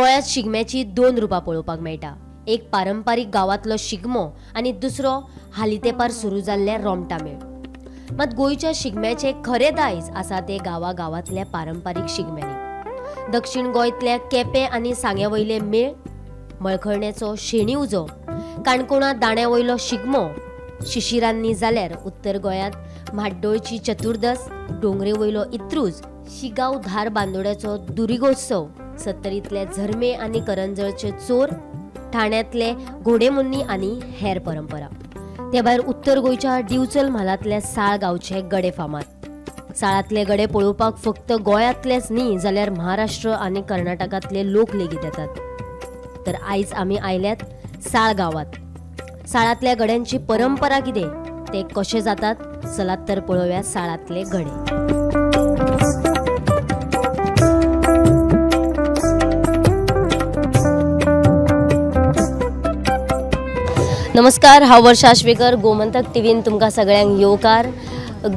गोयात शिगम्याची दोन रुपां पळोवपाक मेळटा। एक पारंपारीक गावातलो शिगमो आणि दुसरो हाली तेंपार सुरू जाल्ले रोमटा मेळ। मात गोंयच्या शिगम्याचे खरे दायज आसा ते गावागावातल्या पारंपारीक शिगम्यांनी। दक्षिण गोंयतल्या केपें आनी सांग्या वयले मेळ, मळखळणेचो शेणी उजो, काणकोणा दाण्या वयलो शिगमो, शिशिरांनी जाल्यार उत्तर गोंयांत म्हाड्डोळची चतुर्दस, डोंगरे वयलो इत्रूज, शिगांव धार बांदोड्याचो दुरिगोत्सव, सत्तरीतले झरमे आनी करंजळचे चोर, ठाण्यांतले घोडेमोन्नी आनी हेर परंपरा। त्या भायर उत्तर गोंयच्या दिवचल म्हालांतले साळ गांवचे गडे फामाद। साळांतले गडे पळोवपाक फक्त गोंयांतलेच न्ही जाल्यार महाराष्ट्र आनी कर्नाटकांतले लोक लेगीत येतात। तर आयज आमी आयल्यात साळ गांवांत। साळांतल्या गड्यांची परंपरा कितें ते कशे जातात चलात तर पळोवया साळांतले गडे। नमस्कार, हांव वर्षा आश्वेकर, गोमंतक टीव्हीन तुमकां सगळ्यांक येवकार।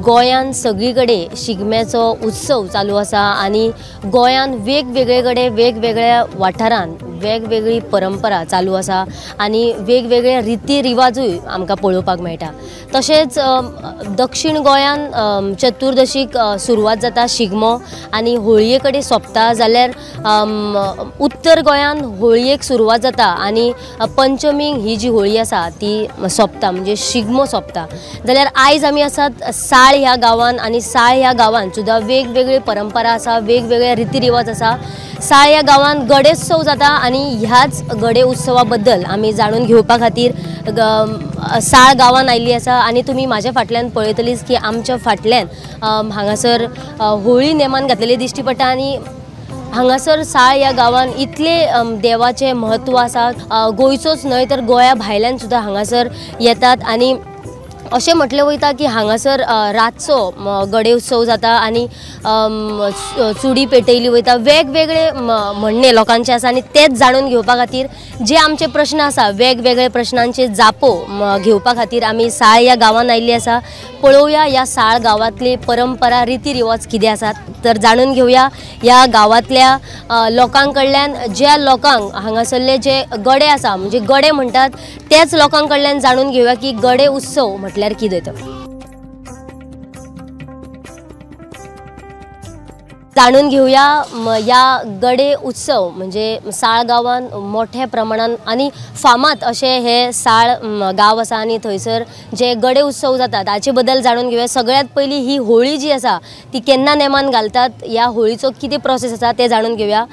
गोंयान सगळीकडे शिगम्याचो उत्सव चालू आसा आनी गोंयान वेगवेगळे कडेन वेगवेगळ्या वाठारांत वेगवेगळी परंपरा चालू आसा आनी वेगवेगळे रिती रिवाजूय आमकां पळोवपाक मेळटा। तशेंच दक्षिण गोंयान चतुर्दशीक सुरवात जाता शिगमो आनी होळये कडेन सोंपता, जाल्यार उत्तर गोंयान होळयेक सुरवात जाता आनी पंचमीक ही जी होळी आसा ती सोंपता, म्हणजे शिगमो सोंपता। जाल्यार आयज आमी आसात साळ ह्या गांवान आनी साळ ह्या गांवान सुद्दां वेगवेगळी परंपरा आसा, वेगवेगळे रिती रिवाज आसा। साळ ह्या गांवान गडेत्सव जाता आनी ह्याच गडे उत्सवा बद्दल आमी जाणून घेवपा खातीर साळ गांवान आयिल्ली आसा। आनी तुमी म्हाज्या फाटल्यान पळयतलीच की आमच्या फाटल्यान हांगासर होळी नेमान घातलेली दिश्टी पडटा आनी हांगासर साळ ह्या गांवान इतले देवाचे महत्व आसा। गोंयचोच न्हय तर गोंया भायल्यान सुद्दां हांगासर येतात आनी अशें म्हटलें वयता की हांगासर रातचो गडे उत्सव जाता आनी चुडी पेटयली वयता। वेगवेगळे म्हणणे लोकांचे आसा आनी तेच जाणून घेवपा खातीर जे आमचे प्रश्न आसा वेगवेगळे प्रश्नांचे जापो घेवपा खातीर आमी साळ ह्या गांवान आयिल्ली आसा। पळोवया ह्या साळ गांवांतली परंपरा रिती रिवाज कितें आसात तर जाणून घेवया ह्या गांवांतल्या लोकां कडल्यान। ज्या लोकांक हांगासरले जे गडे आसा म्हणजे गडे म्हणटात त्याच लोकां कडल्यान जाणून घेवया की गडे उत्सव म्हटल्यार कितें तो। जाणून घेवया या गडे उत्सव म्हणजे साळ गांवान मोठ्या प्रमाणात आनी फामाद अशे हे साळ गांव आसा आनी थंयसर जे गडे उत्सव जाता ताचे बद्दल जाणून घेवया। सगळ्यात पयली ही होळी जी आसा ती केन्ना नेमान घालतात, ह्या होळीचो कितें प्रोसेस आसा ते जाणून घेवया।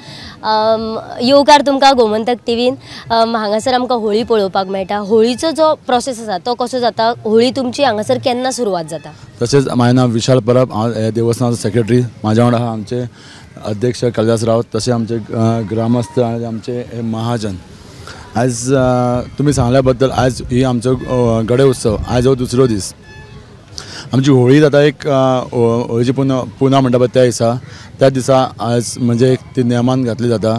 येवकार तुमकां गोमंतक टीव्हीन। हांगासर आमकां होळी पळोवपाक मेळटा। होळीचो जो प्रोसेस आसा तो कसो जाता, होळी तुमची हांगासर केन्ना सुरवात जाता? तसेच माझे नाव विशाल परब, हांव ह्या देवस्थानाचो सेक्रेटरी। म्हाज्या वांगडा आहा आमचे अध्यक्ष कालिदास रावत, तसे आमचे ग्रामस्थ आनी आमचे महाजन। आज तुमी सांगल्या बद्दल आज ही आमचो गडे उत्सव आज हो दुसरो दीस। आमची होळी जाता एक होळीची पुना म्हणटा पळय त्या दिसा, त्या दिसा आज म्हणजे ती नेमान घातली जाता।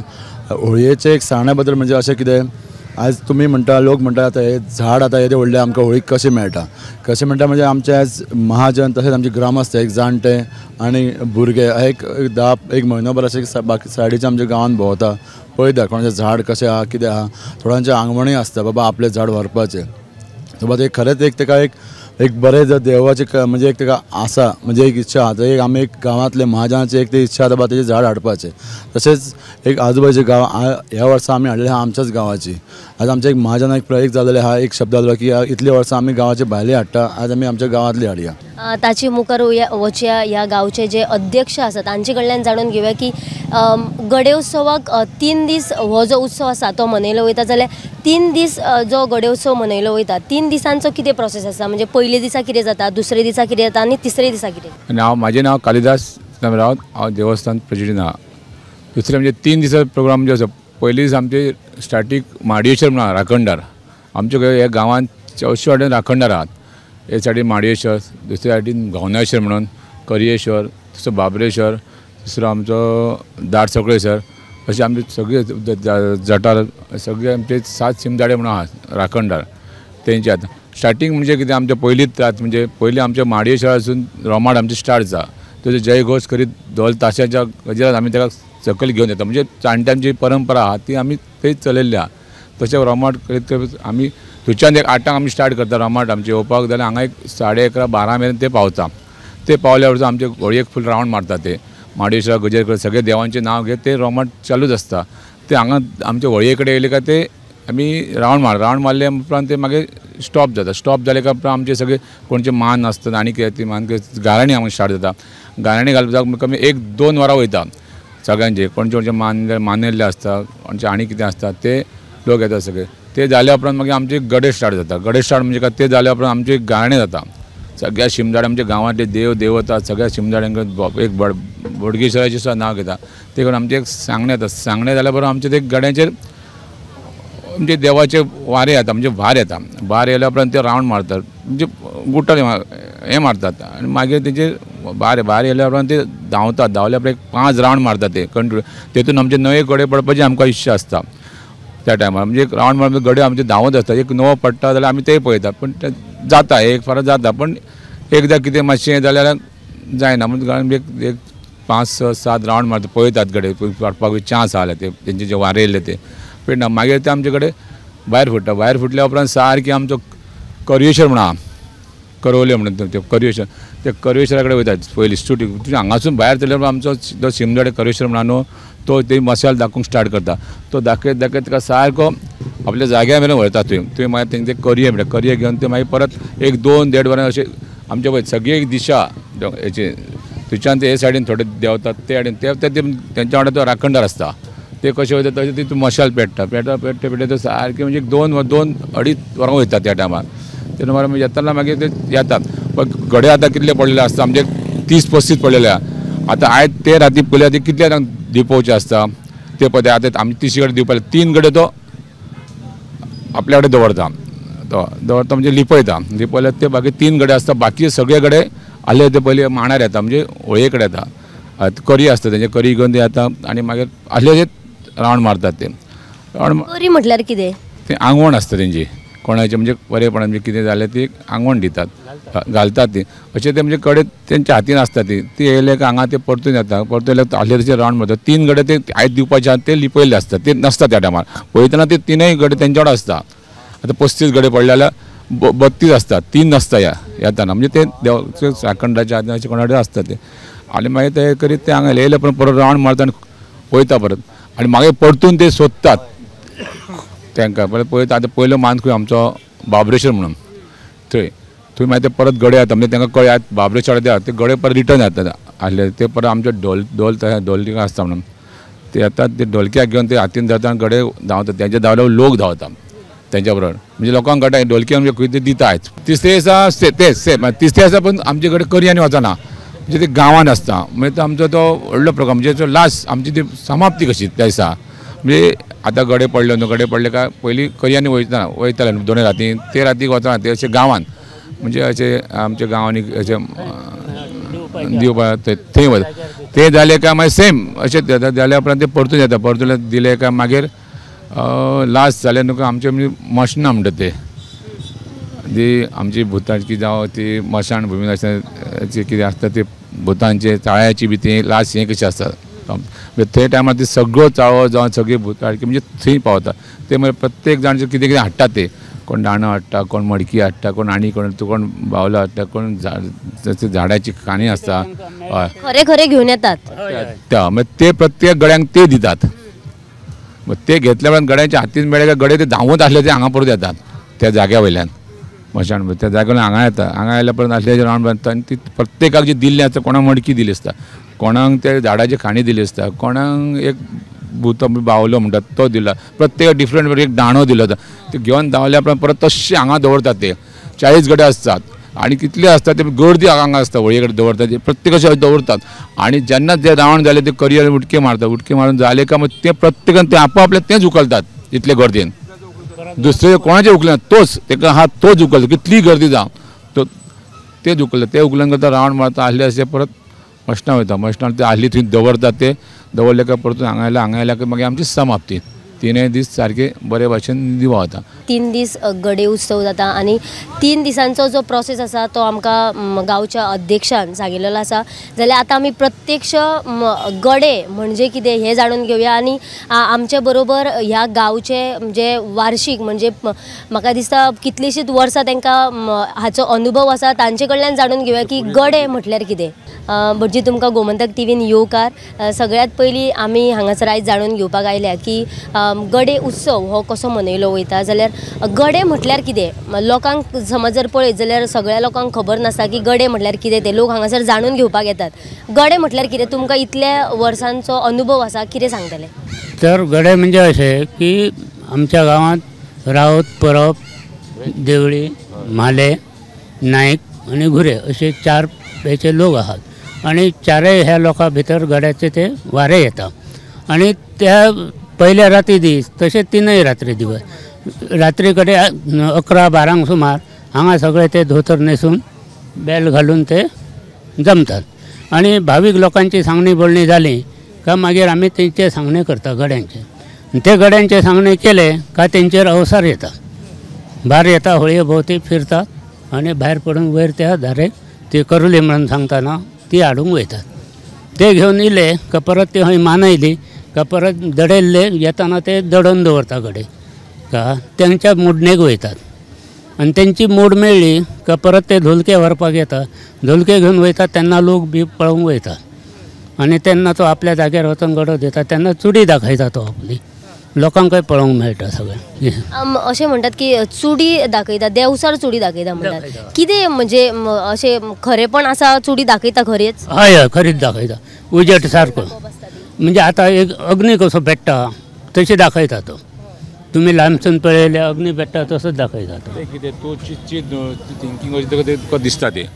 होळयेचे एक सांगण्या बद्दल म्हणजे अशें कितें, आज तुम्ही म्हणटा लोक म्हणटा आता हे झाड आता येदे व्हडले आमकां होळीक कशें मेळटा, कशें मेळटा म्हणजे आमचे आज महाजन तशेंच आमचे ग्रामस्थ एक जाणटे आनी भुरगे एक म्हयनोभर अशें बाकी सायडीचे आमच्या गांवांत भोंवता, पळयता कोणाचें झाड कशें आहा कितें आहा। थोड्यांचे आंगवणूय आसता बाबा आपले झाड व्हरपाचें, सो बाबा खरेंच एक ताका एक बरें जर देवाचे म्हणजे एक ताका आसा म्हणजे एक इच्छा आसा, एक आमी एक गांवांतले महाजनाची एक ती इच्छा आसा बाबा तेजें झाड हाडपाचें। तशेंच एक आजूबाजूचे गांव ह्या वर्सा आमी हाडलेली आहा आमच्याच गांवाची। आज आमच्या एक महाजनाक एक जाल्लेले आहा, एक शब्द जालो की इतली वर्सां आमी गांवाचे भायले हाडटा, आज आमी आमच्या गांवांतली हाडया। ताची मुखार वचया ह्या गांवचे जे अध्यक्ष आसा तांचे कडल्यान जाणून घेवया की गडे उत्सवाक 3 दीस हो जो उत्सव आसा तो मनयलो वयता, जाल्यार 3 दीस जो गडे उत्सव मनयलो वयता 3 दिसांचो कितें प्रोसेस आसा, म्हणजे पयले दिसा कितें जाता, दुसरे दिसा कितें जाता आनी तिसरे दिसा कितें? म्हाजें नांव कालिदास रावत, हांव देवस्थान प्रेसिडेंट आहा। दुसरे म्हणजे 3 दिसा प्रोग्राम जे आसा, पयले दीस आमचे स्टार्टींग माडयेश्वर म्हणून राखणदार आमच्या ह्या गांवांत 400 वाटेन राखणदार आहात। एक सायडीन माडयेश्वर, दुसरे सायडीन घावनेश्वर म्हणून, करयेश्वर, दुसरो बाबरेश्वर, दुसरो आमचो दाट सकळेश्वर, अशें आमचे सगळे जटार सगळे आमचे 7 शिमदाडे म्हणून आहात राखणदार तेंचे आतां। स्टार्टींग म्हणजे कितें आमचे पयलीच रात म्हणजे पयलीं आमच्या माडयेश्वरासून रोमाड आमचे स्टार्ट जाता, तेजो जयघोष करीत ढोल ताशाच्या गजरात आमी ताका सकयल घेवन येता. म्हणजे जाणट्यांची परंपरा आहा ती आमी थंयच चलयल्ली आहा. तशें रोमाट करीत करीत आमी थंयच्यान एक 8 आमी स्टार्ट करता रोमाट आमचे येवपाक जाल्यार हांगा एक 11:30-12 मेरेन ते पावता. ते पावल्या वरसून आमचे व्हळयेक फूल रावंड मारता. ते माडेश्वरा गजेर करत सगळे देवांचें नांव घेत ते रोमाट चालूच आसता. ते हांगा आमचे व्हळये कडेन येयले काय ते आमी रावंड मारले उपरांत ते मागीर स्टॉप जाता. स्टॉप जाले काय उपरांत आमचे सगळे कोणचे मान आसतात आनी कितें ती मान गाराणी हांगा स्टार्ट जाता. गाराणी घालपाक कमी 1-2 वरां वयता सगळ्यांचे. कोणचे मानेल्ले आसता कोणचे आनी कितें आसता ते लोक येतात सगळे. ते जाल्या उपरांत मागीर आमचे गडे स्टार्ट जाता. गडे स्टार्ट म्हणजे काय ते जाल्या उपरांत आमचे गाराणे जाता. सगळ्या शिमजाड्या आमच्या गांवांतले देव देवता सगळ्या शिमजाड्यांक एक बोडगेश्वराचें सुद्दां नांव घेता. ते करून आमचे एक सांगणे जाता. सांगणे जाल्या बरोबर आमचे ते गड्यांचेर म्हणजे देवाचे वारे येता म्हणजे भार येता. भार येयल्या उपरांत ते रावंड मारतात म्हणजे गुट्टल हें मारतात आनी मागीर तेचे भार येयल्या उपरांत ते धांवतात. धांवल्या उपरांत 5 रावंड मारतात ते कंटिन्यू. तेतून आमचे नवे गडे पडपाचें आमकां इच्छा आसता त्या टायमार. म्हणजे एक रावंड मारपाक गडे आमचे धांवत आसता. एक नवो पडटा जाल्यार आमी तेय पळयतात. पण ते जाता एक फार जाता पण एकदां कितें मातशें जाल्यार जायना. म्हणजे एक 5-6-7 रावंड मारता पळयतात गडे पडपाक चान्स आहा ते तेंचे जे वारे येयले ते पिणा. मागीर ते आमचे कडेन भायर फुटता. भायर फुटल्या उपरांत सारकी आमचो करयेश्वर म्हणून आहा करवले म्हणून ते करयेश्वर. ते करयेश्वरा कडेन वयतात पयलीं स्टुटी हांगासून भायर सरल्या उपरांत आमचो जो शिमजाडे करयेश्वर म्हणून न्हू तो ते मसाल दाखोवंक स्टार्ट करता. तो दाखयत दाखयत ताका सारको आपल्या जाग्यार मेरेन वळता. थंय मागीर तेंचे करये म्हणटा करये घेवन ते मागीर परत 1-2-1.5 वरां अशें आमचे पळय सगळी एक दिशा हेची थंयच्यान ते हे सायडीन थोडे देंवतात ते सायडीन ते तेंच्या वांगडा तो राखणदार आसता. ते कशें वयता तशें ती मशाल पेट्टा ते सारकें म्हणजे 2-2.5 वरां वयता त्या टायमार. तेन्ना मागीर येताना मागीर ते येतात. पण गडे आतां कितले पडलेले आसता म्हणजे 30-35 पडलेले आहा. आतां आयज ते राती पयले ती कितले दिवपावचे आसता ते पळय आतां आमी 30 गडे दिवपाक 3 गडे तो आपल्या कडेन दवरता. तो दवरता म्हणजे लिपयल्यार ते बाकी 3 गडे आसता. बाकी सगळे गडे आले ते पयलीं मांडार येता म्हणजे व्हळये कडेन येता. करी आसता तेंचे करी घेवन ते येता आनी मागीर आसले ते रावंड मारतात. ते रावंड करी म्हटल्यार कितें ते आंगवण आसता तेंची कोणाचे म्हणजे बरेपणान म्हणजे कितें जालें ती आंगवण दितात घालतात ती अशें ते म्हणजे कडे तेंच्या हातीन आसता ती येयले काय हांगा ते परतून येता. परतून आसले तशें रावंड मारतात. 3 गडे ते आयज दिवपाचे आहा ते लिपयल्ले आसतात. ते नसता त्या टायमार पळयतना ते 3 गडे तेंच्या वांगडा आसता. आतां 35 गडे पडले जाल्यार 32 आसतात 3 नासता येताना म्हणजे ते देव साखंडाच्या हातीन अशें कोणा आसता ते. आनी मागीर ते करीत ते हांगा येयले पण परत रावंड मारता आनी पळयता परत आनी मागीर परतून ते सोदतात तांकां परत पळयता. आतां पयलो मान खंय आमचो बाबरेश्वर म्हणून थंय मागीर ते परत गडे येता म्हणजे तांकां कळ्यात बाबरेश्वर येतात ते गडे परत रिटर्न येतात आसले ते परत आमचे ढोलकी आसता म्हणून ते येतात. ते ढोलक्याक घेवन ते हातीन धरता आनी गडे धांवतात. तेंच्या धांवल्यार लोक धांवता तेंच्या बरोबर म्हणजे लोकांक गटा ढोलकी आमचे खंय ते दिता आयज. तिसरे दिसा तेच तिसरे दिसा पण आमचे कडेन करी आनी वचना म्हणजे ते गांवांत आसता. म्हणजे तो आमचो तो व्हडलो प्रोग्राम म्हणजे लास्ट आमची ती समाप्ती कशी त्या दिसा. म्हणजे आतां गडे पडले न्हू गडे पडले काय पयलीं करयांनी वयताले 2 राती ते रातीक वचना ते अशें गांवांत म्हणजे अशें आमच्या गांवांनी अशें दिवपाक थंय वता. ते जाले काय मागीर सेम अशें जाल्या उपरांत ते परतून येता. परतून दिले काय मागीर लास्ट जाले न्हू आमचे म्हणजे मशनां म्हणटा ते ती आमची भुतांची जावं ती मशाण भुमी अशें कितें आसता ते भुतांचे चाळ्याची बी ती लास्ट हें कशें आसता ते टायमार ती सगळो चाळो जावं सगळी भुताळकी म्हणजे थंय पावता. ते मागीर प्रत्येक जाण कितें कितें हाडटा ते कोण दाणो हाडटा कोण मडकी हाडटा कोण आनी कोण बावलो हाडटा कोण झाडाची काणी आसता खरे खरे घेवन येतात. मागीर ते प्रत्येक गड्यांक ते दितात. मग ते घेतल्या उपरांत गड्यांच्या हातीन मेळ्ळे काय गडे ते धांवत आसले ते हांगा परत येतात त्या जाग्या वयल्यान मशाण त्या जाग्यार हांगा येता. हांगा आयल्या परत आसले रावंड बांदता आनी ती प्रत्येकाक जी दिल्ली आसता कोणाक मडकी दिली आसता कोणाक ते झाडाची खाणी दिली आसता कोणाक एक भूत बावलो म्हणटात तो दिला. प्रत्येक डिफरंट एक दाणो दिलो आसता. ते घेवन धांवल्या उपरांत परत तशें हांगा दवरतात. ते 40 गडे आसतात आनी कितले आसता ते गर्दी हांगा आसता व्हळये कडेन दवरतात प्रत्येक अशें दवरतात. आनी जेन्ना ते रावंड जाले ते करयर उडके मारतात. उडके मारून जाले काय मग ते प्रत्येकान ते आपापले तेच उखलतात इतले गर्देन दुसरे कोणाचे उखले तोच ताका हा तोच उखलता कितली गर्दी जावं तो तेच उखलता. ते उखलन करता रावंड मारता आसले अशें परत मशनां वयता. मशनां ते आसली थंय दवरतात. ते दवरले काय परतून हांगा आयल्या काय मागीर आमची समाप्ती तिनूय दीस सारके बरे भाशेन निभावता. 3 दीस गडे उत्सव जाता आणि 3 दिसांचो जो प्रोसेस आसा तो आमकां गांवच्या अध्यक्षान सांगिल्लो आसा. जाल्यार आतां आमी प्रत्यक्ष गडे म्हणजे कितें हें जाणून घेवया आणि आमचे बरोबर ह्या गांवचे जे वार्षिक म्हणजे म्हाका दिसता कितलीशींच वर्सां तांकां हाचो अनुभव आसा तांचे कडल्यान जाणून घेवया की गडे म्हटल्यार कितें. भटजी तुमकां गोमंतक टीव्हीन येवकार. सगळ्यात पयलीं आमी हांगासर आयज जाणून घेवपाक आयल्या की गडे उत्सव हो कसो मनयलो वयता. जाल्यार गडे म्हटल्यार कितें लोकांक समज जर पळयत जाल्यार सगळ्या लोकांक खबर नासता की गडे म्हटल्यार कितें ते लोक हांगासर जाणून घेवपाक येतात. गडे म्हटल्यार कितें तुमकां इतल्या वर्सांचो अनुभव आसा कितें सांगतले. तर गडे म्हणजे अशें की आमच्या गांवांत रावत परब देवळी म्हाले नायक आनी घुरे अशे 4 हेचे लोक आहात आणि चारय ह्या लोकां भितर गड्याचे ते वारे येता आणि त्या पयल्या राती दीस तशें 3 रात्री दिवस रात्री कडेन 11-12 सुमार हांगा सगळे ते धोतर न्हेसून बेल घालून ते जमतात आणि भावीक लोकांची सांगणी बोलणी जाली का मागीर आमी तेंचे सांगणे करता गड्यांचे. ते गड्यांचे सांगणे केले का तेंचेर अवसार येता भार येता होळये भोवती फिरतात आणि भायर पडून वयर त्या धारेक ते करुली म्हणून सांगतना ती हाडूंक वयतात. ते घेवन इले का परत ते हय मानयली का परत दडयल्ले येताना ते दडोवन दवरता गडे का तेंच्या मोडणेक वयतात आणि त्यांची मोड मेळ्ळी का परत ते धोलके व्हरपाक येता. धोलके घेवन वयतात तेन्ना लोक बी पळोवंक वयतात आणि तेन्ना तो आपल्या जाग्यार वचून गडो दिता तेन्ना चुडी दाखयता तो आपली लोकांकय पळोवंक मेळटा सगळें. अशें म्हणटात की चुडी दाखयता देवसार चुडी दाखयता म्हणटात कितें म्हणजे अशें खरेपण आसा चुडी दाखयता खरेंच. हय हय खरीच दाखयता उजेट सारको म्हणजे आतां एक अग्नी कसो पेट्टा तशी दाखयता तो. तुम्ही ल्हानसून पळयले अग्नी पेट्टा तसोच दाखयता तो. कितें तो थिंकींग अशी तुका दिसता ते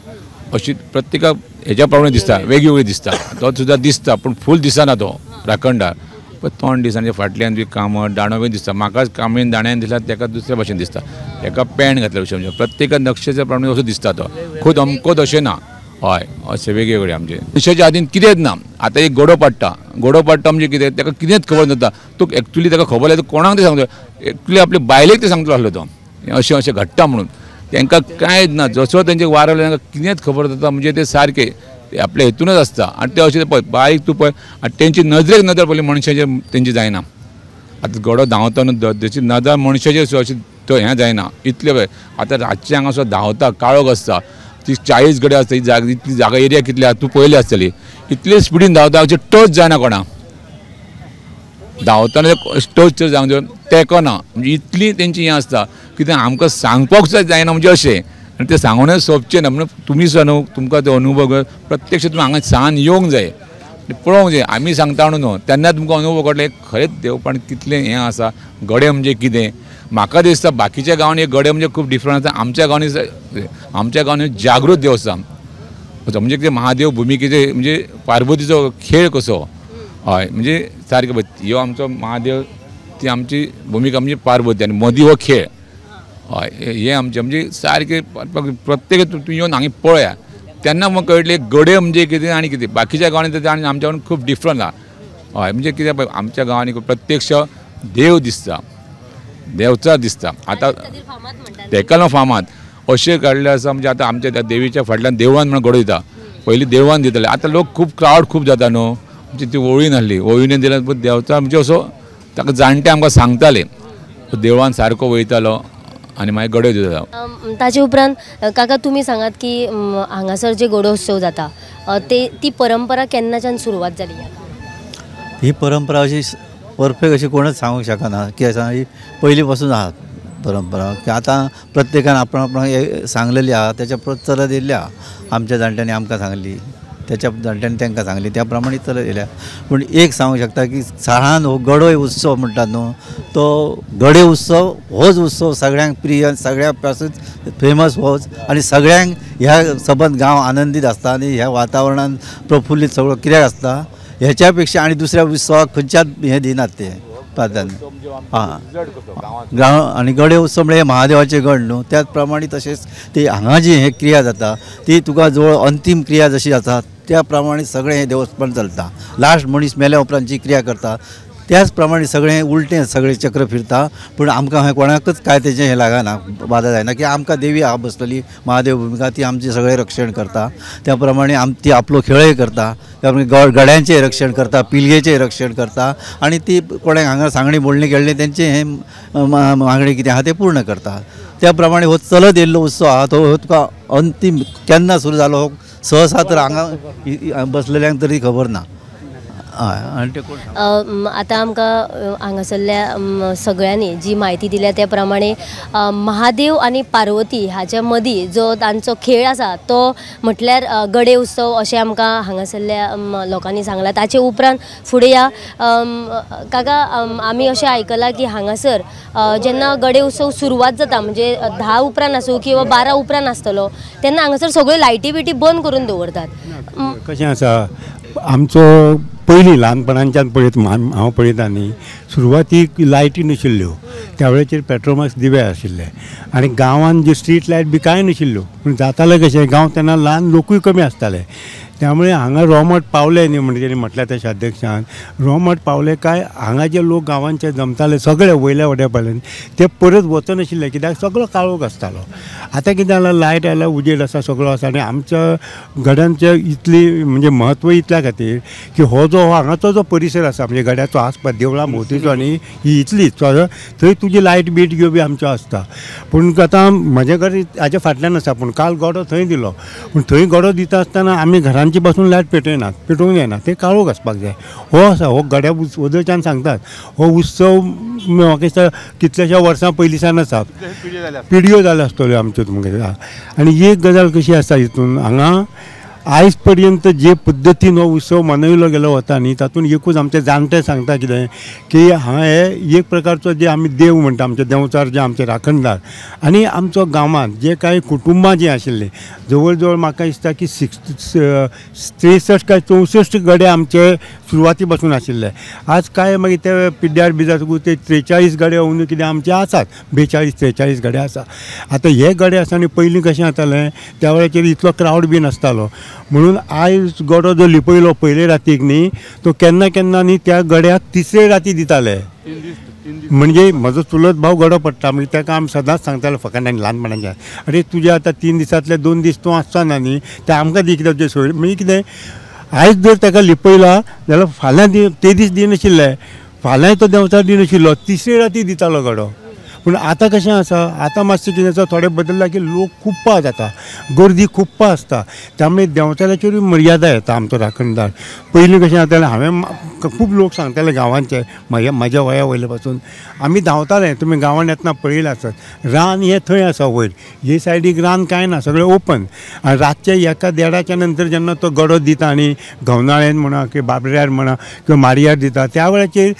अशी प्रत्येकाक हेज्या प्रमाणे दिसता वेगवेगळी दिसता. तो सुद्दां दिसता पूण फूल दिसना तो राखणदार पण तोंड दिसांचे फाटल्यान बी कामत दाणो बी दिसता. म्हाका कामीन दाण्यान दिसता ताका दुसऱ्या भशेन दिसता. ताका पॅन्ट घातल्या भशेन म्हणजे प्रत्येका नक्षेच्या प्रमाणे असो दिसता तो खूद अमकोच अशें ना. हय अशें वेगवेगळे आमचे मनशाच्या आदीन कितेंच ना. आतां एक घोडो पडटा म्हणजे कितें ताका कितेंच खबर नासता. तो एक्चुली ताका खबर आसा कोणाक ते सांगता एक्चुली आपल्या बायलेक ते सांगतलो आसलो तो अशें अशें घडटा म्हणून. तांकां कांयच ना जसो तेंचे वारो तांकां कितेंच खबर जाता म्हणजे ते सारके ते आपल्या हेतूनच आसता आनी ते अशें पळय बारीक तूं पळय आनी तेंची नजरेक नदर पडली मनशाचेर तेंची जायना. आतां गडो धांवतना तेची नदर मनशाचेर अशी तो हें जायना इतलें पळय. आतां रातचें हांगा असो धांवता काळोख आसता ती 40 गडे आसता इतली जागा एरिया कितली आसा तूं पळयली आसतली इतले स्पिडीन धांवता अशें टच जायना कोणाक धांवतना टच जावंक जाय तेंकना म्हणजे इतली तेंची हें आसता कितें आमकां सांगपाक सुद्दां जायना म्हणजे अशें. आनी ते सांगूनच सोंपचें ना म्हणून तुमी सुद्दां न्हू तुमकां तो अनुभव प्रत्यक्ष तुमी हांगा सान येवंक जाय पळोवंक जाय. आमी सांगता न्हू तेन्ना तुमकां अनुभव कळटले खरेंच देवपण कितलें हें आसा. गडे म्हणजे कितें म्हाका दिसता बाकीच्या गांवांनी गडे म्हणजे खूब डिफरंट आसा. आमच्या गांवांनी जागृत देवस्थान म्हणजे कितें महादेव भुमिकेचे म्हणजे पार्वतीचो खेळ कसो. हय म्हणजे सारकें पळय ह्यो आमचो महादेव ती आमची भुमिका म्हणजे पार्वती आनी मदीं हो खेळ. हय हे आमचें म्हणजे सारकें प्रत्येक तूं येवन हांगा पळया तेन्ना म्हाका कळटलें गडे म्हणजे कितें आनी कितें. बाकीच्या गांवांनी आनी आमच्या गांवांनी खूब डिफरंट आसा. हय म्हणजे कितें पळय आमच्या गांवांनी प्रत्यक्ष देव दिसता देवचार दिसता. आतां तेका लागून फामाद अशें काडलें आसा म्हणजे आतां आमच्या त्या देवीच्या फाटल्यान देवळान म्हणून गडो दिता. पयलीं देवळान दिताले आतां लोक खूब क्रावड खूब जाता न्हू म्हणजे ती ओळीन आहली ओळीने दिल्यार देवचार म्हणजे असो ताका जाणटे आमकां सांगताले देवळान सारको वयतालो आनी मागीर गडो दिता. ताचे उपरांत काका तुमी सांगात की हांगासर जे गडोत्सव जाता ती परंपरा केन्नाच्यान सुरवात जाली. ही परंपरा अशी परफेक्ट अशी कोणच सांगूंक शकना की ही पयलीं पासून आहा परंपरा की आतां प्रत्येकान आपण सांगलेली आहा त्याच्या परत चलत येयल्या. आमच्या जाणट्यांनी आमकां सांगली त्याच्या जाणट्यांनी तांकां सांगली त्या प्रमाणे चलत येयल्या. पूण एक सांगूंक शकता की साळान हो गडो उत्सव म्हणटात न्हू तो गडे उत्सव होच उत्सव सगळ्यांक प्रिय सगळ्या पासून फेमस होच आनी सगळ्यांक ह्या सबंद गांव आनंदीत आसता आनी ह्या वातावरणान प्रफुल्लीत सगळो कित्याक आसता ह्याच्यापेक्षा आनी दुसऱ्या उत्सवाक खंयच्याच हें दिनात ते प्राधान्य. हां गांव आनी गडे उत्सव म्हणजे महादेवाचे गड न्हू त्याच प्रमाणे तशेंच ती हांगा जी हे क्रिया जाता ती तुका जवळ अंतीम क्रिया जशी जाता त्या प्रमाणे सगळें हें देवस्थान चलता. लास्ट मनीस मेल्या उपरांत जी क्रिया करता त्याच प्रमाणे सगळें उलटें सगळें चक्र फिरता, पूण आमकां हें कोणाकच काय तेजें हें लागना, बाधा जायना, की आमकां देवी आहा बसलेली महादेव भुमिका, ती आमचें सगळें रक्षण करता. त्या प्रमाणे ती आपलो खेळय करता, त्या प्रमाणे गड्यांचें रक्षण करता, पिलगेचें रक्षण करता, आनी ती कोणाक हांगा सांगणी बोलणी केल्ली तेंचें हें मागणी कितें आहा तें पूर्ण करता. त्या प्रमाणे हो चलत येयल्लो उत्सव आहा तो तुका अंतीम केन्ना सुरू जालो सहसा तर हांगा बसलेल्यांक तरी खबर ना. हय, आनी ते कोण आता आमकां हांगासरल्या सगळ्यांनी जी माहिती दिल्या त्या प्रमाणे महादेव आणि पार्वती हाच्या मदीं जो तांचो खेळ आसा तो म्हटल्यार गडे उत्सव अशें आमकां हांगासरल्या लोकांनी सांगलां. ताचे उपरांत फुडें या काका आमी अशें आयकलां की हांगासर जेन्ना गडे उत्सव सुरवात जाता म्हणजे 10 उपरांत आसूं किंवा 12 उपरांत आसतलो तेन्ना हांगासर सगळ्यो लायटी बिटी बंद करून दवरतात. कशें आसा आमचो पयलीं ल्हानपणांच्यान पळयत हांव पळयता न्ही, सुरवातीक लायटी नाशिल्ल्यो, त्या वेळाचेर पेट्रोमाक्स दिवे आशिल्ले आनी गांवांत जे स्ट्रीट लायट बी कांय नाशिल्ल्यो. पूण जातालें कशें गांव तेन्ना ल्हान लोकूय कमी आसताले, त्यामुळे हांगा रोमट पावले न्ही म्हणजे तेणी म्हटल्यार तशें अध्यक्षान रोमट पावले काय हांगा जे लोक गांवांचे जमताले सगळे वयल्या वड्या पावले ते परत वचनाशिल्ले, कित्याक सगळो काळोख आसतालो. आतां कितें जालां लायट आयला, उजेड आसा, सगळो आसा आनी आमच्या गड्यांचें इतली म्हणजे म्हत्व इतल्या खातीर की हो जो हांगाचो जो परिसर आसा म्हणजे गड्याचो आसपास देवळां भोंवतीचो आनी ही इतलीच थंय तुजी लायट बीट घेवपी आमच्यो आसता. पूण आतां म्हजें घर हाच्या फाटल्यान आसा, पूण काल गडो थंय दिलो, पूण थंय गडो दिता आसतना आमी घरांची पासून लायट पेटोवंक जायना, ते काळोख आसपाक जाय. हो आसा हो गड्या वदळच्यान सांगतात हो उत्सव म्हाका दिसता कितल्याश्या वर्सां पयलींसान आसा, पिडयो जाल्यो आसतल्यो आमच्यो तुमकां. आनी एक गजाल कशी आसा हितून हांगा आयज पर्यंत जे पद्दतीन हो उत्सव मनयलो गेलो वता न्ही तातूंत एकूच आमचे जाणटे सांगता कितें की हांगा हे एक प्रकारचो जे आमी देव म्हणटा आमचे देंवचार जे आमचे राखणदार आनी आमचो गांवांत जे कांय कुटुंबां जी आशिल्लीं जवळ जवळ म्हाका दिसता की 63 काय 64 गडे आमचे सुरवाती पासून आशिल्ले. आज काय मागीर ते पिड्ड्यार बी जातकूच ते 43 गडे होवन कितें आमचे आसात, 42-43 गडे आसा. आतां हे गडे आसा आनी पयलीं कशें जातालें त्या वेळाचेर इतलो क्रावड बी नासतालो, म्हणून आयज गडो जो लिपयलो पयले रातीक न्ही तो केन्ना केन्ना न्ही त्या गड्याक तिसरे राती दिताले. म्हणजे म्हजो चुलत भाव गडो पडटा म्हणजे ताका आमी सदांच सांगताले फकांड ल्हानपणाच्यान अरे तुजे आतां 3 दिसांतले 2 दीस तूं आसचो ना न्ही ते आमकां दी कित्याक सोय म्हणजे कितें आयज जर ताका लिपयला जाल्यार फाल्यां ते दीस दिनाशिल्ले, फाल्यां तो देंवचार दिनाशिल्लो, तिसरे राती दितालो गडो. पूण आतां कशें आसा आतां मातशें कितें आसा थोडें बदल्लां की लोक खुप्पा जाता, गर्दी खुप्पा आसता, त्यामुळे देंवचाराचेरूय मर्यादा येता आमचो राखणदार. पयलीं कशें जातालें हांवें खूब लोक सांगताले गांवांचे म्हाज्या वया वयले पासून आमी धांवताले, तुमी गांवांत येतना पळयलें आसत रान हें थंय आसा वयर, हे सायडीक रान कांय ना सगळें ओपन. आनी रातचे 1-1.5च्या नंतर जेन्ना तो गडो दिता आनी घवनाळेन म्हणा किंवा बाबड्यार म्हणा किंवा मारयार दिता त्या वेळाचेर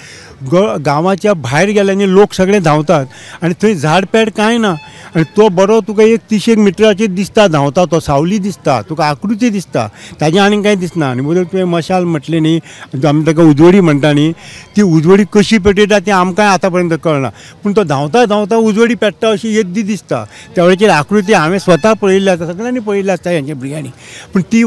गांवाच्या भायर गेल्यांनी लोक सगळे धांवतात आनी थंय झाड पेड कांय ना आनी तो बरो तुका 30 मिटराचेर दिसता धांवता, तो सावली दिसता, तुका आकृती दिसता, ताजें आनीक कांय दिसना. आनी बरोबर तुवें मशाल म्हटलें न्ही आमी ताका उजवडी म्हणटा न्ही, ती उजवडी कशी पेटयता ती आमकांय आतां पर्यंत कळना, पूण तो धांवता धांवता उजवडी पेट्टा अशी येद्दी दिसता. त्या वेळाचेर आकृती हांवें स्वता पळयल्ली आसा, सगळ्यांनी पळयल्ली आसता हेंच्या भुरग्यांनी, पूण ती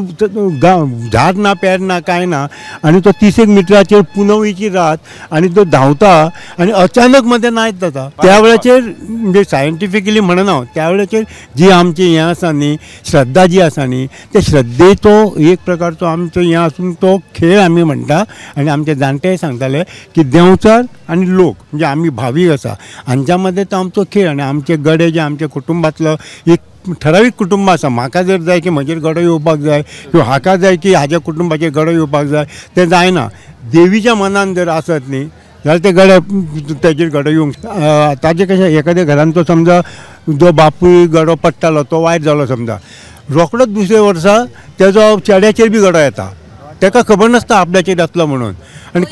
झाड ना पेड ना कांय ना आनी तो 30 मिटराचेर पुनवेची रात आनी तो धांवता आनी अचानक मध्ये नायट जाता. त्या वेळाचेर म्हणजे सायंटिफिकली म्हणना त्या वेळाचेर जी आमची हें आसा न्ही श्रद्धा जी आसा न्ही त्या श्रद्धेचो एक प्रकारचो आमचो हें आसून तो खेळ आमी म्हणटा. आनी आमचे जाणटे सांगताले की देंवचार आनी लोक म्हणजे आमी भावीक आसा हांच्या मदें तो आमचो खेळ आनी आमचे गडे जे आमच्या कुटुंबातलो एक ठरावीक कुटुंब आसा. म्हाका जर जाय की म्हजेर गडो येवपाक जाय किंवा हाका जाय की हाज्या कुटुंबाचेर गडो येवपाक जाय तें जायना. देवीच्या मनान जर आसत न्ही जाल्यार ते गड्या तेजेर गडो येवंक ताजें कशें एखाद्या घरान तो समजा जो बापूय गडो पडटालो तो वायट जालो समजा रोखडोच दुसऱ्या वर्सा तेजो चेड्याचेर बी गडो येता, ताका खबर नासता आपल्याचेर येतलो म्हणून आनी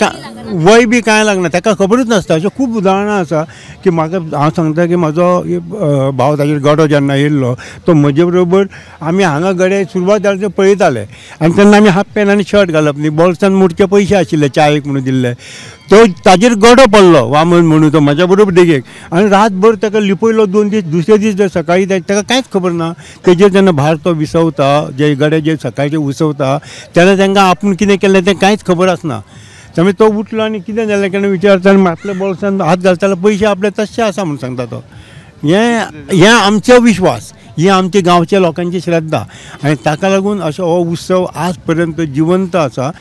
वय बी कांय लागना ताका खबरूच नासता. अशें खूब उदाहरणां आसा की म्हाका हांव सांगता की म्हाजो भाव ताजेर गडो जेन्ना येयल्लो तो म्हजे बरोबर आमी हांगा गडे सुरवात जाले पळयताले आनी तेन्ना आमी हाफ पॅन्ट आनी शर्ट घालप न्ही, बोल्सान मोडचे पयशे आशिल्ले चायेक म्हणून दिल्ले, तो ताजेर गडो पडलो वामन म्हणून तो म्हाज्या बरोबर देगेक आनी रातभर ताका लिपयलो 2 दीस. दुसरे दीस जर सकाळीं ताका कांयच खबर ना. तेजेर जेन्ना भायर तो विसवता जे गडे जे सकाळचे उसवता तेन्ना तांकां आपूण कितें केलें तें कांयच खबर आसना. त्यामुळे तो उठलो आणि कितें जालें केन्ना विचारता आनी आपल्या बोल्सान हात घालताना पयशे आपले तशे आसा म्हणून सांगता तो. हे आमचो विश्वास, ही आमच्या गांवच्या लोकांची श्रद्धा आणि ताका लागून असो हो उत्सव आज पर्यंत जिवंत आसा.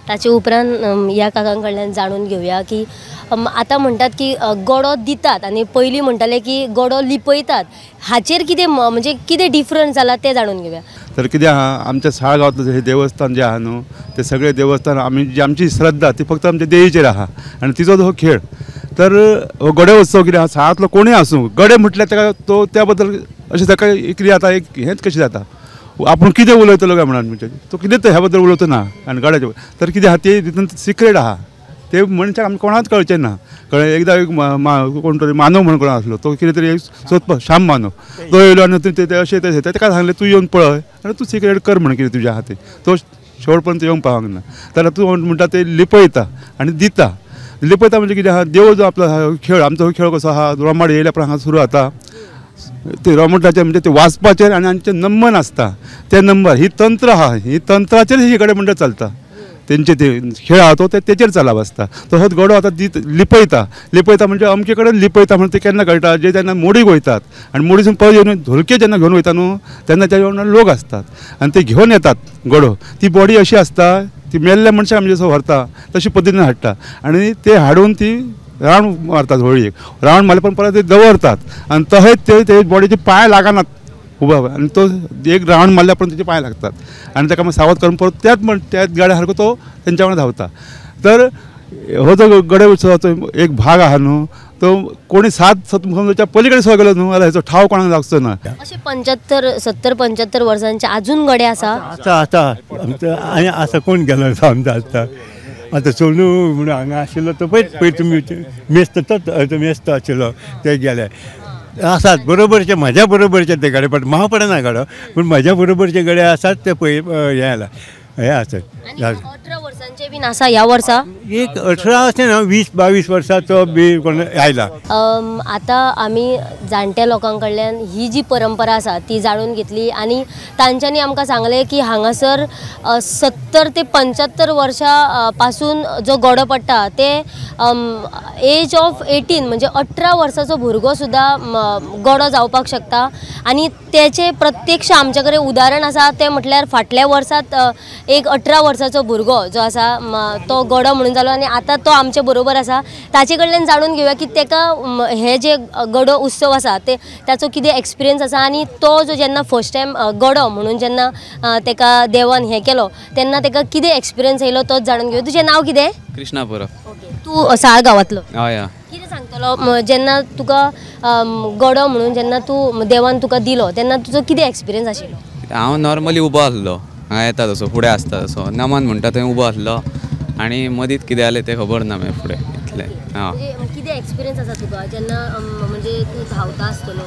ताचे उपरांत ह्या काकां कडल्यान जाणून घेवया की आतां म्हणटात की गडो दितात आनी पयलीं म्हणटाले की गडो लिपयतात, हाचेर कितें म्हणजे कितें डिफरन्स जाला तें जाणून घेवया. तर कितें आहा, आमच्या साळगांवांतलें हे देवस्थान जें आहा न्हू, ते सगळे देवस्थान आमची श्रद्धा ती फक्त आमच्या देवीचेर आहा आनी तिचो हो खेळ. तर हो गडे उत्सव कितें आहा, साळांतलो कोणूय आसूं, गडे म्हटल्यार ताका तो त्या बद्दल अशें ताका कितें जाता, एक हेंच कशें जाता, आपूण कितें उलयतलो काय म्हणून म्हणजे तो कितेंच ह्या बद्दल उलयतो ना. आनी गड्याच्या तर कितें आहा ते तितून सिक्रेट आहा, ते मनशाक आमकां कोणाच कळचें ना. कळ्ळें. एकदां एक कोण तरी मानव म्हणून कोण आसलो, तो कितें तरी सोदपाक श्याम मानव तो येयलो आनी ते अशें तशें ताका सांगलें तूं येवन पळय आनी तूं सिक्रेट कर म्हणून कितें तुजें आहा तें. तो शेवट पर्यंत येवंक पावंक ना. जाल्यार तूं म्हणटा तें लिपयता आनी दिता. लिपयता म्हणजे कितें आहा, देव जो आपलो खेळ, आमचो हो खेळ कसो आहा, रोमाड येयल्या उपरांत हांगा सुरू जाता. ते रोमटाचे म्हणजे ते वाचपाचेर आनी आमचे नंबर आसता, ते नंबर ही तंत्र आहा, ही तंत्राचेर ही गडे मंडळ चलता. तेंचे ते खेळ आहा तो तेचेर चालप आसता. तो हो गडो आतां लिपयता म्हणजे अमके कडेन लिपयता म्हणून ते केन्ना कळटा, जे जेन्ना मोडीक वयतात आनी मोडीसून पळय येवन धोलके जेन्ना घेवन वयता न्हू, तेन्ना त्या वांगडा लोक आसतात आनी ते घेवन येतात गडो. ती बॉडी अशी आसता, ती मेल्ल्या मनशाक आमी जसो व्हरता तशी पद्दतीन हाडटा आनी ते हाडून ती रावंड मारतात होळयेक. रावंड मारले पण परत ते दवरतात आनी तहेच ते बॉडीचे पांय लागनात उबा आनी तो एक रावंड मारल्या पर्यंत तेचे पांय लागतात आनी ताका सावध करून परत त्याच गाड्या सारको तो तेंच्या वांगडा धांवता. तर हो जो गडे उत्सवाचो एक भाग आहा न्हू, तो कोणी 7-7 पलीकडे सुद्दां गेलो न्हू जाल्यार हेचो ठाव कोणाक जावचो ना. अशे 75-75 वर्सांचे अजून गडे आसा. आतां आनी आसा कोण गेलो आमचो आसता. आतां सोनू म्हणून हांगा आशिल्लो तो पळय तुमी मेस्त आशिल्लो ते गेले आसात बरोबरचे, म्हाज्या बरोबरचे ते गडे, पण हांव पडना गडो, पूण म्हाज्या बरोबरचे गडे आसात ते पळय हे आला हे आसत. 18 वर्सांचे बीन आसा ह्या वर्सा. एक 18 अशें ना, 20-22 वर्साचो बी कोण आयला. आतां आमी जाणट्या लोकां कडल्यान ही जी परंपरा आसा ती जाणून घेतली आनी तांच्यांनी आमकां सांगलें की हांगासर 70 ते 75 वर्सां पासून जो गडो पडटा ते एज ऑफ 18 म्हणजे 18 वर्साचो भुरगो सुद्दां गडो जावपाक शकता. आनी तेचे प्रत्यक्ष आमचे कडेन उदाहरण आसा तें म्हटल्यार फाटल्या वर्सात एक 18 वर्साचो भुरगो जो आसा तो गडो म्हणून जालो आनी आतां तो आमचे बरोबर आसा. ताचे कडल्यान जाणून घेवया की तेका हे जे गडो उत्सव आसा ते ताचो कितें एक्सपिरियन्स आसा आनी तो जो जेन्ना फर्स्ट टायम गडो म्हणून जेन्ना तेका देवान हें केलो तेन्ना तेका कितें एक्सपिरियन्स येयलो तोच जाणून घेवया. तुजें नांव कितें? कृष्णा परब. तूं साळगांवांतलो. हय. कितें सांगतलो जेन्ना तुका गडो म्हणून जेन्ना तूं देवान तुका दिलो तेन्ना तुजो कितें एक्सपिरियन्स आशिल्लो? हांव नॉर्मली उबो आसलो, हांगा येता तसो फुडें आसता तसो नमन म्हणटा थंय उबो आसलो आनी मदींत कितें जालें तें खबर ना मागीर फुडें इतलें. कितें एक्सपिरियन्स आसा तुका जेन्ना म्हणजे तूं धांवता आसतलो,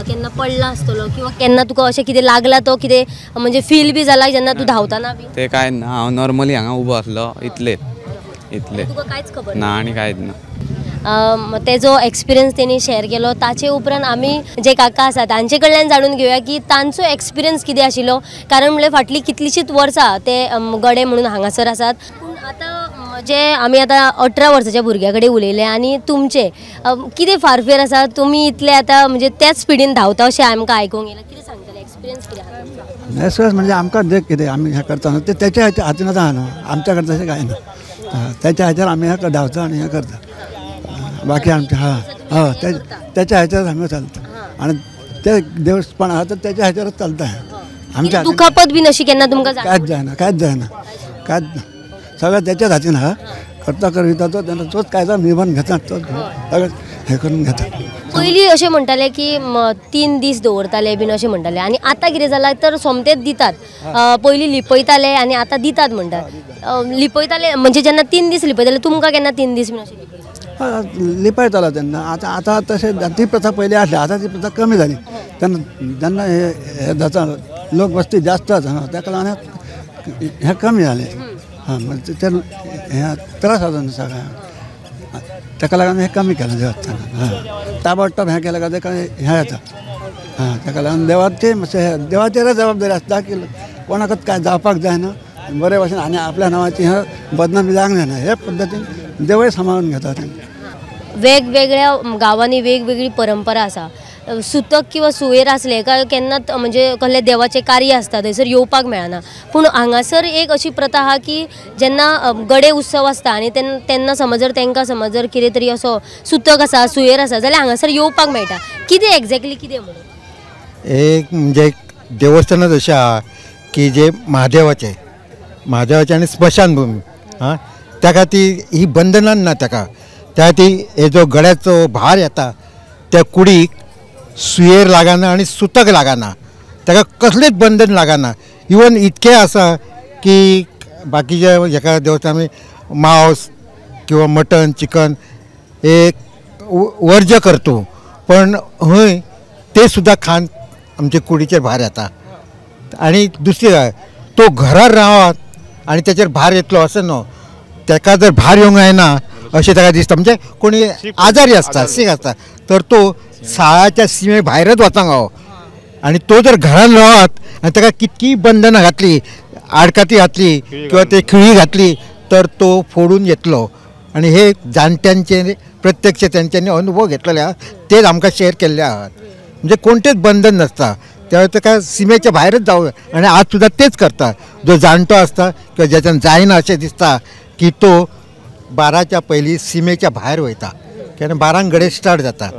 केन्ना पडला आसतलो किंवा केन्ना तुका अशें कितें लागला तो कितें म्हणजे फील बी जाला जेन्ना तूं धांवताना बी? तें कांय ना, हांव नॉर्मली हांगा उबो आसलो इतलें. तुका कांयच खबर ना आनी कांयच ना. तेजो एक्सपिरियन्स तेणी शेअर केलो. ताचे उपरांत आमी जे काका आसा तांचे कडल्यान जाणून घेवया की तांचो एक्सपिरियन्स कितें आशिल्लो, कारण म्हणल्यार फाटलीं कितलींशींच वर्सां ते गडे म्हणून हांगासर आसात. पूण आतां जे आमी आतां 18 वर्साच्या भुरग्या कडेन उलयले आनी तुमचे कितें फारफेर आसा? तुमी इतले आतां म्हणजे त्याच स्पिडीन धांवता अशें आमकां आयकूंक येयलां. कितें सांगतले एक्सपिरियन्स कितें आसा तुमचो? एक्सपिरियन्स म्हणजे आमकां जे कितें आमी हें करता न्हू ते तेच्या हातीन आहा न्हू, आमच्या कडेन तशें कांय ना. त्याच्या हाचेर आमी हें धांवता आनी हें करता. बाकी आमच्या हय त्याच्या हाचेर आमी चलता आनी ते देवस्थान आहा तर त्याच्या हाचेरच चलता. आमच्या दुखापत बीन अशी केन्ना तुमकां कांयच जायना. सगळें त्याच्याच हातीन आहा. करता करता तो तेन्ना तोच कायदा निभून घेता, तोच सगळें हें करून घेता. पयलीं अशें म्हणटाले की 3 दीस दवरताले बीन अशें म्हणटाले आनी आतां कितें जालां तर सोमतेच दितात. पयलीं लिपयताले आनी आतां दितात म्हणटात. लिपयताले म्हणजे जेन्ना 3 दीस लिपयताले, तुमकां केन्ना 3 दीस बीन अशें लिपयताले? लिपयतालो तेन्ना. आतां तशें ती प्रथा पयलीं आसली, आतां ती प्रथा कमी जाली. जेन्ना हे जाता लोक वस्ती जास्त जाता ताका लागून हें कमी जालें. म्हणजे ते हें त्रास जाता न्हू सगळ्यांक, ताका लागून हें कमी केलें देवस्थानान. ताबडतोब हें केलें काय ताका हें येता. ताका लागून देवाचेरच जबाबदारी आसता की कोणाकच कांय जावपाक जायना बरे भाशेन आनी आपल्या नांवाची बदनामी जावंक जायना हे पद्दतीन देवूळ सांबाळून घेतात. वेगवेगळ्या गावांनी वेगवेगळी परंपरा आसा. सुतक किंवा सुयेर असले काय केन्ना म्हणजे कसले देवाचे कार्य असता थंयसर येवपाक मेळना. पूण हांगासर एक अशी प्रथा आहा की जेन्ना गडे उत्सव आसता आनी तेन्ना समज जर तांकां समज जर कितें तरी असो सुतक आसा सुयेर आसा जाल्यार हांगासर येवपाक मेळटा. कितें एक्झॅक्टली कितें म्हणून एक म्हणजे देवस्थानच अशें आहा की जे महादेवाचे आनी स्मशानभूमी ताका ती ही बंधनान ना ताका त्या ती हे जो गड्याचो भार येता त्या कुडीक सुयेर लागना आनी सुतक लागना ताका कसलेंच बंधन लागना. इवन इतकें आसा की बाकीच्या हेका देवस्थान मांस किंवा मटन चिकन एक वर्ज करतो पण हय ते सुद्दां खान आमचे कुडीचेर भार येता. आनी दुसरी काय तो घरार रावत आनी तेचेर भार येतलो असं न्हू. ताका जर भार येवंक जायना अशें ताका दिसता म्हणजे कोणी आजारी आसता सीक आसता तर तो साळाच्या सीमे भायरच वचूंक जावो आनी तो जर घरान रावत आनी ताका कितकीय बंधनां घातली आडकाती घातली किंवा ते खिळी घातली तर तो फोडून येतलो. आनी हे जाणट्यांचे प्रत्यक्ष तेंच्यांनी अनुभव घेतलेले आहा तेच आमकां शेअर केल्ले आहात. म्हणजे कोणतेच बंधन नसता त्यावेळी ताका सीमेच्या भायरच जावं आनी आज सुद्दां तेच करता. जो जाणटो आसता किंवा ज्याच्यान जायना अशें दिसता की तो 12च्या पयलीं सीमेच्या भायर वयता कित्याक 12ंक गडे स्टार्ट जाता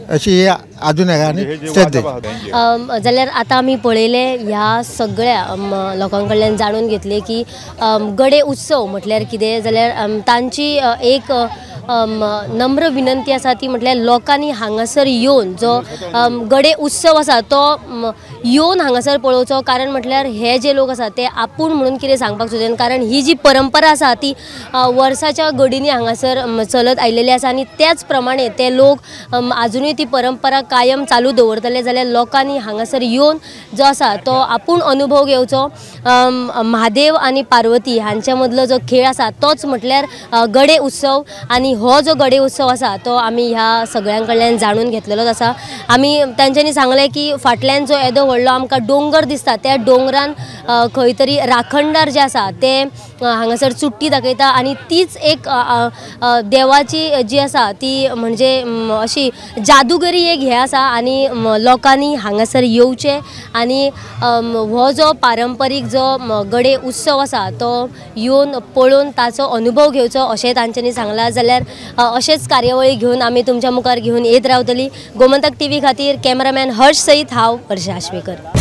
अशी अजून आनी जाल्यार आतां आमी पळयले ह्या सगळ्या लोकां कडल्यान जाणून घेतले की गडे उत्सव म्हटल्यार कितें जाल्यार तांची एक नम्र विनंती आसा ती म्हटल्यार लोकांनी हांगासर येवन जो गडे उत्सव आसा तो येवन हांगासर पळोवचो. कारण म्हटल्यार हे जे लोक आसा ते आपूण म्हणून कितें सांगपाक सोदना कारण ही जी परंपरा आसा ती वर्साच्या घडींनी हांगासर चलत आयलेली आसा आनी त्याच प्रमाणे ते लोक आजुनूय ती परंपरा कायम चालू दवरतले जाल्यार लोकांनी हांगासर येवन जो आसा तो आपूण अनुभव घेवचो. महादेव आनी पार्वती हांच्या मदलो जो खेळ आसा तोच म्हटल्यार गडे उत्सव आनी हो जो गडे उत्सव आसा तो आमी ह्या सगळ्यां कडल्यान जाणून घेतलेलोच आसा. आमी तांच्यांनी सांगलें की फाटल्यान जो येदो व्हडलो आमकां डोंगर दिसता त्या डोंगरान खंय तरी राखणदार जे आसा ते हांगासर चुट्टी दाखयता आनी तीच एक देवाची जी आसा ती म्हणजे अशी जादूगरी एक हे आसा आनी लोकांनी हांगासर येवचे आनी हो जो पारंपारीक जो गडे उत्सव आसा तो येवन पळोवन ताचो अनुभव घेवचो अशें तांच्यांनी सांगलां. जाल्यार अशेच कार्यावळी घेवन आमी तुमच्या मुखार घेवन येत रावतली. गोमंतक टीव्ही खातीर कॅमेरामॅन हर्ष सईत हांव वर्षा आश्वेकर.